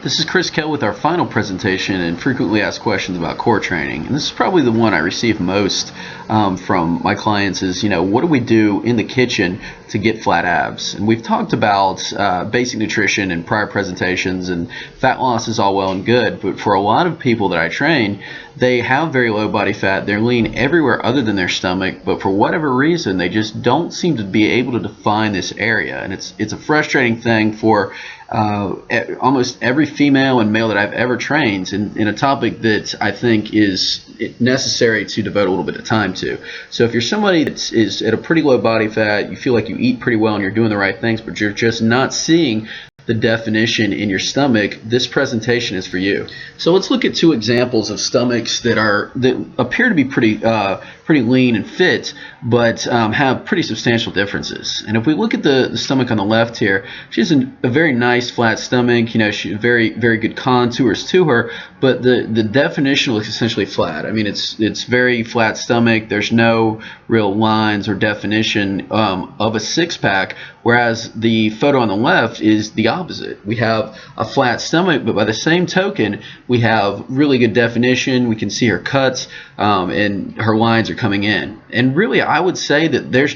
This is Chris Kell with our final presentation and frequently asked questions about core training. And this is probably the one I receive most from my clients is, what do we do in the kitchen to get flat abs? And we've talked about basic nutrition in prior presentations, and fat loss is all well and good, but for a lot of people that I train, they have very low body fat. They're lean everywhere other than their stomach, but for whatever reason, they just don't seem to be able to define this area. And it's a frustrating thing for almost every female and male that I've ever trained in a topic that I think is necessary to devote a little bit of time to. So if you're somebody that is at a pretty low body fat, you feel like you eat pretty well and you're doing the right things, but you're just not seeing the definition in your stomach, this presentation is for you. So let's look at two examples of stomachs that appear to be pretty lean and fit, but have pretty substantial differences. And if we look at the stomach on the left here, she has a very nice flat stomach. She very good contours to her, but the definition looks essentially flat. I mean, it's very flat stomach. There's no real lines or definition of a six-pack. Whereas the photo on the left is the opposite. We have a flat stomach, but by the same token, we have really good definition. We can see her cuts, and her lines are coming in. And really, I would say that there's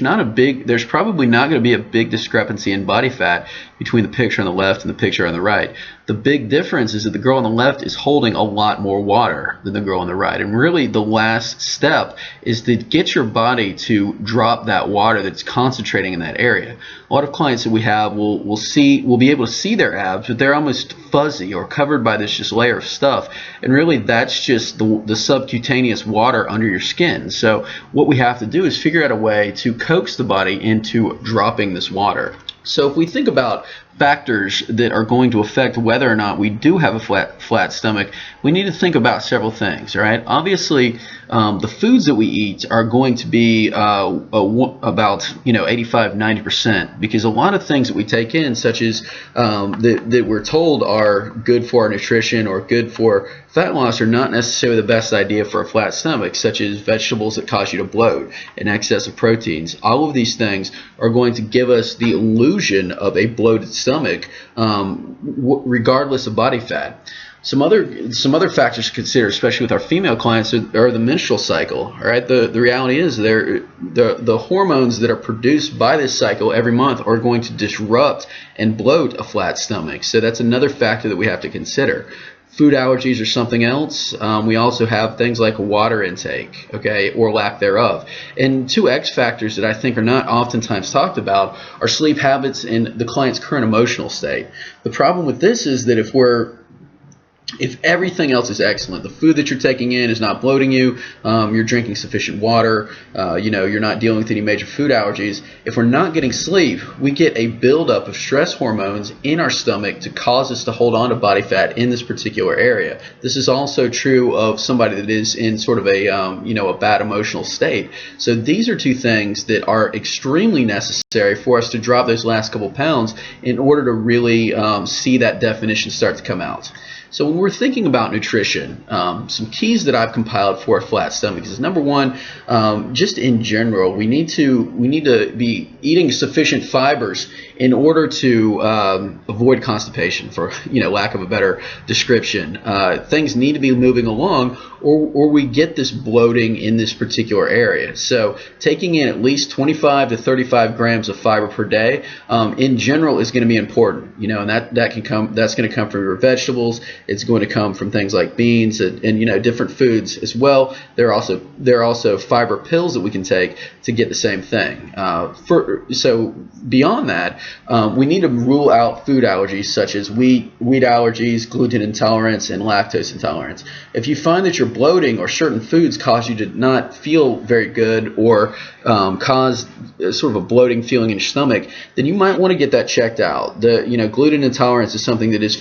probably not going to be a big discrepancy in body fat between the picture on the left and the picture on the right. The big difference is that the girl on the left is holding a lot more water than the girl on the right. And really, the last step is to get your body to drop that water that's concentrating in that area. A lot of clients that we have will be able to see their abs, but they're almost fuzzy or covered by this just layer of stuff. And really, that's just the subcutaneous water under your skin. So what we have to do is figure out a way to coax the body into dropping this water. So if we think about factors that are going to affect whether or not we do have a flat stomach, we need to think about several things. All right. Obviously, the foods that we eat are going to be about 85–90%, because a lot of things that we take in, such as that we're told are good for our nutrition or good for fat loss, are not necessarily the best idea for a flat stomach, such as vegetables that cause you to bloat and excess of proteins. All of these things are going to give us the illusion of a bloated stomach, regardless of body fat. Some other factors to consider, especially with our female clients, are the menstrual cycle. All right, the reality is the hormones that are produced by this cycle every month are going to disrupt and bloat a flat stomach. So that's another factor that we have to consider. Food allergies are something else. We also have things like water intake, okay, or lack thereof. And two X factors that I think are not oftentimes talked about are sleep habits and the client's current emotional state. The problem with this is that if everything else is excellent, the food that you're taking in is not bloating you, you're drinking sufficient water, you're not dealing with any major food allergies. If we're not getting sleep, we get a buildup of stress hormones in our stomach to cause us to hold on to body fat in this particular area. This is also true of somebody that is in sort of a bad emotional state. So these are two things that are extremely necessary for us to drop those last couple pounds in order to really see that definition start to come out. So when we're thinking about nutrition, some keys that I've compiled for a flat stomach is, number one, just in general, we need to be eating sufficient fibers in order to avoid constipation, for lack of a better description. Things need to be moving along, or we get this bloating in this particular area. So taking in at least 25 to 35 grams of fiber per day, in general, is going to be important. And that's going to come from your vegetables. It's going to come from things like beans and different foods as well. There are also fiber pills that we can take to get the same thing. So beyond that, we need to rule out food allergies such as wheat allergies, gluten intolerance, and lactose intolerance. If you find that you're bloating or certain foods cause you to not feel very good or cause sort of a bloating feeling in your stomach, then you might want to get that checked out. Gluten intolerance is something that is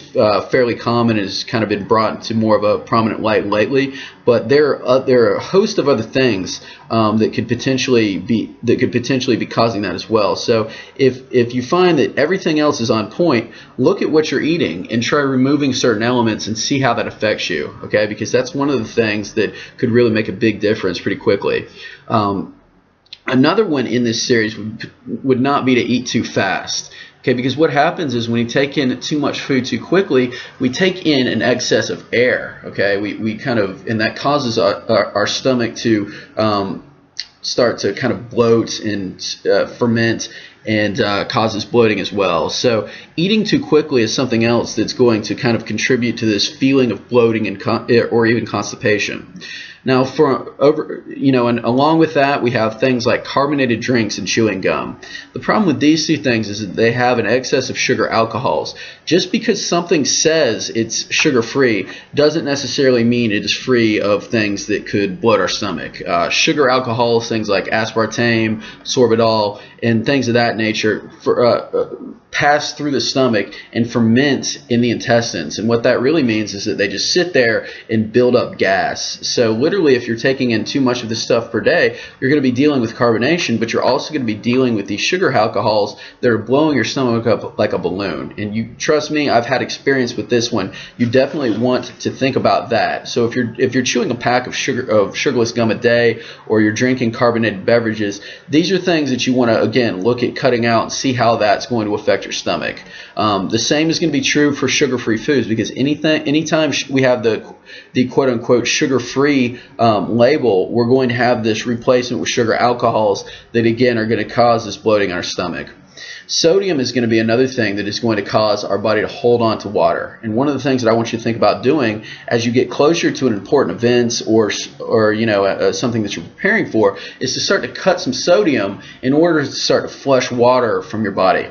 fairly common and has kind of been brought to more of a prominent light lately. But there are a host of other things that could potentially be causing that as well. So if you find that everything else is on point, look at what you're eating and try removing certain elements and see how that affects you. Okay, because that's one of the things that could really make a big difference pretty quickly. Another one in this series would not be to eat too fast. Okay, because what happens is when you take in too much food too quickly, we take in an excess of air. Okay, we kind of, and that causes our stomach to start to kind of bloat and ferment, and causes bloating as well. So eating too quickly is something else that's going to kind of contribute to this feeling of bloating and or even constipation. Now, and along with that, we have things like carbonated drinks and chewing gum. The problem with these two things is that they have an excess of sugar alcohols. Just because something says it's sugar-free doesn't necessarily mean it is free of things that could bloat our stomach. Sugar alcohols, things like aspartame, sorbitol, and things of that nature pass through the stomach and ferment in the intestines. And what that really means is that they just sit there and build up gas. So literally, if you're taking in too much of this stuff per day, you're going to be dealing with carbonation, but you're also going to be dealing with these sugar alcohols that are blowing your stomach up like a balloon. And you trust me, I've had experience with this one. You definitely want to think about that. So if you're chewing a pack of sugarless gum a day, or you're drinking carbonated beverages, these are things that you want to, again, look at cutting out and see how that's going to affect your stomach. The same is going to be true for sugar-free foods, because anytime we have the quote-unquote sugar-free label, we're going to have this replacement with sugar alcohols that, again, are going to cause this bloating in our stomach. Sodium is going to be another thing that is going to cause our body to hold on to water. And one of the things that I want you to think about doing as you get closer to an important event or something that you're preparing for is to start to cut some sodium in order to start to flush water from your body.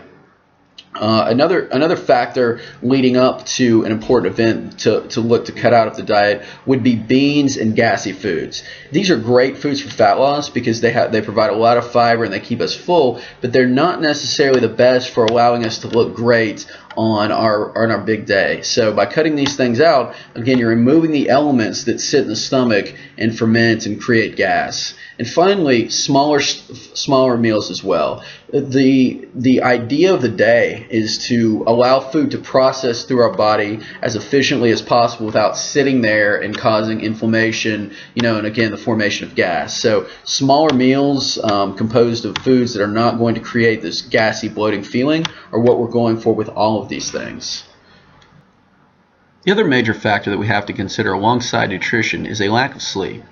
Another factor leading up to an important event to look to cut out of the diet would be beans and gassy foods. These are great foods for fat loss because they provide a lot of fiber and they keep us full, but they're not necessarily the best for allowing us to look great on our big day. So by cutting these things out, again, you're removing the elements that sit in the stomach and ferment and create gas. And finally, smaller meals as well. The idea of the day is to allow food to process through our body as efficiently as possible without sitting there and causing inflammation, and again, the formation of gas. So smaller meals composed of foods that are not going to create this gassy, bloating feeling are what we're going for with all of these things. The other major factor that we have to consider alongside nutrition is a lack of sleep,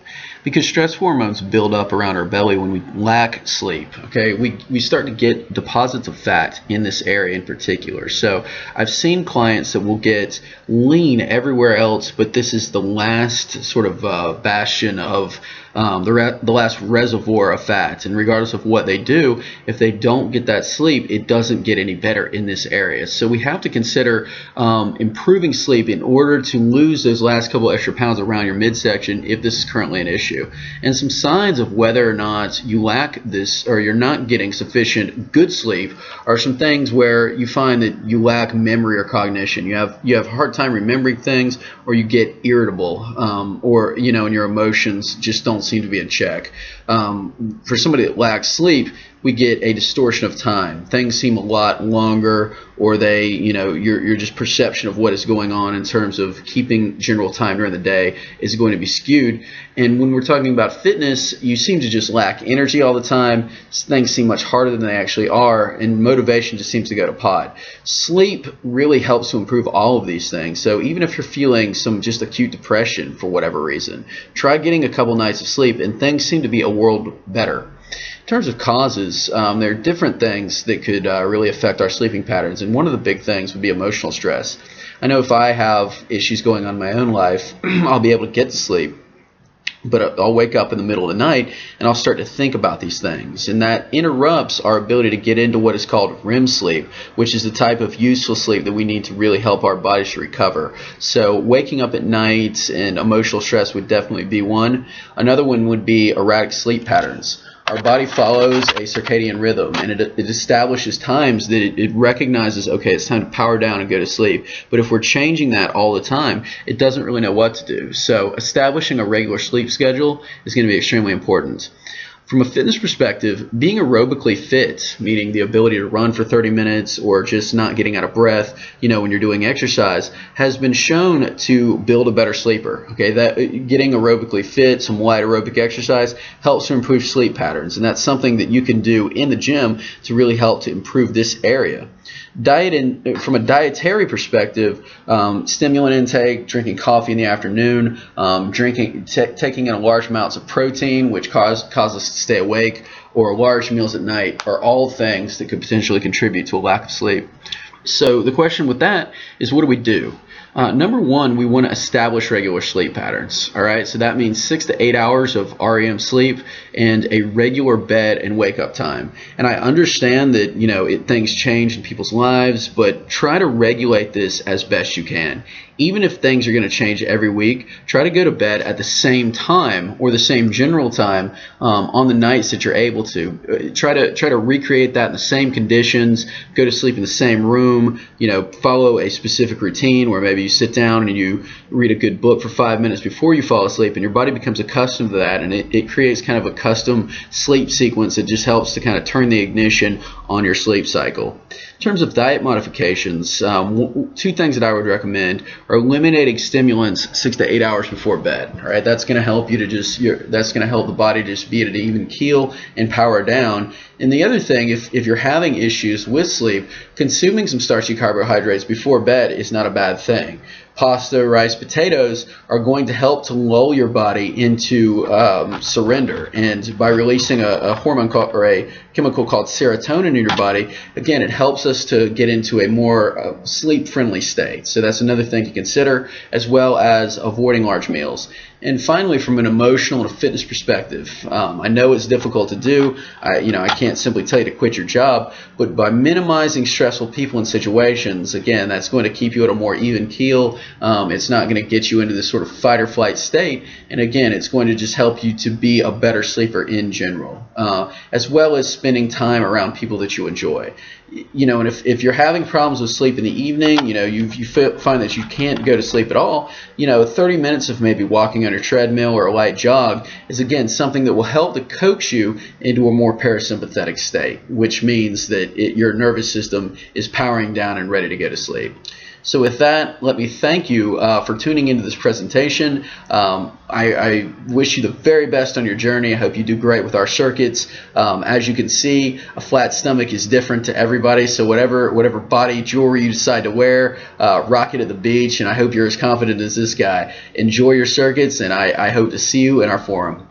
because stress hormones build up around our belly when we lack sleep. Okay, we start to get deposits of fat in this area in particular. So I've seen clients that will get lean everywhere else, but this is the last sort of bastion of the last reservoir of fat. And regardless of what they do, if they don't get that sleep, it doesn't get any better in this area. So we have to consider improving sleep in order to lose those last couple extra pounds around your midsection if this is currently an issue. And some signs of whether or not you lack this or you're not getting sufficient good sleep are some things where you find that you lack memory or cognition. You have a hard time remembering things, or you get irritable, or and your emotions just don't seem to be in check. For somebody that lacks sleep, we get a distortion of time. Things seem a lot longer, or your just perception of what is going on in terms of keeping general time during the day is going to be skewed. And when we're talking about fitness, you seem to just lack energy all the time. Things seem much harder than they actually are, and motivation just seems to go to pot. Sleep really helps to improve all of these things. So even if you're feeling some just acute depression for whatever reason, try getting a couple nights of sleep, and things seem to be a world better. In terms of causes, there are different things that could really affect our sleeping patterns, and one of the big things would be emotional stress. I know if I have issues going on in my own life, I'll be able to get to sleep, but I'll wake up in the middle of the night and I'll start to think about these things, and that interrupts our ability to get into what is called REM sleep, which is the type of useful sleep that we need to really help our bodies to recover. So waking up at night and emotional stress would definitely be one. Another one would be erratic sleep patterns. Our body follows a circadian rhythm, and it establishes times that it recognizes, okay, it's time to power down and go to sleep. But if we're changing that all the time, it doesn't really know what to do. So establishing a regular sleep schedule is going to be extremely important. From a fitness perspective, being aerobically fit, meaning the ability to run for 30 minutes or just not getting out of breath, when you're doing exercise, has been shown to build a better sleeper. Okay, that getting aerobically fit, some light aerobic exercise, helps to improve sleep patterns, and that's something that you can do in the gym to really help to improve this area. From a dietary perspective, stimulant intake, drinking coffee in the afternoon, taking in large amounts of protein, which cause us to stay awake, or large meals at night, are all things that could potentially contribute to a lack of sleep. So the question with that is, what do we do? Number one, we want to establish regular sleep patterns. All right, so that means 6 to 8 hours of REM sleep and a regular bed and wake up time. And I understand that things change in people's lives, but try to regulate this as best you can. Even if things are going to change every week, try to go to bed at the same time or the same general time on the nights that you're able to. Try to recreate that in the same conditions. Go to sleep in the same room. Follow a specific routine where maybe you sit down and you read a good book for 5 minutes before you fall asleep, and your body becomes accustomed to that, and it creates kind of a custom sleep sequence that just helps to kind of turn the ignition on your sleep cycle. In terms of diet modifications, two things that I would recommend are eliminating stimulants 6 to 8 hours before bed. All right, that's going to help that's going to help the body just be at an even keel and power down. And the other thing, if you're having issues with sleep, consuming some starchy carbohydrates before bed is not a bad thing. Pasta, rice, potatoes are going to help to lull your body into surrender, and by releasing a hormone or a chemical called serotonin in your body, again, it helps us to get into a more sleep-friendly state. So that's another thing to consider, as well as avoiding large meals. And finally, from an emotional and a fitness perspective, I know it's difficult to do. I can't simply tell you to quit your job, but by minimizing stressful people and situations, again, that's going to keep you at a more even keel. It's not going to get you into this sort of fight or flight state, and again, it's going to just help you to be a better sleeper in general, as well as spending time around people that you enjoy. And if you're having problems with sleep in the evening, you find that you can't go to sleep at all, 30 minutes of maybe walking on your treadmill or a light jog is, again, something that will help to coax you into a more parasympathetic state, which means that your nervous system is powering down and ready to go to sleep. So with that, let me thank you for tuning into this presentation. I wish you the very best on your journey. I hope you do great with our circuits. As you can see, a flat stomach is different to everybody, so whatever body jewelry you decide to wear, rock it at the beach, and I hope you're as confident as this guy. Enjoy your circuits, and I hope to see you in our forum.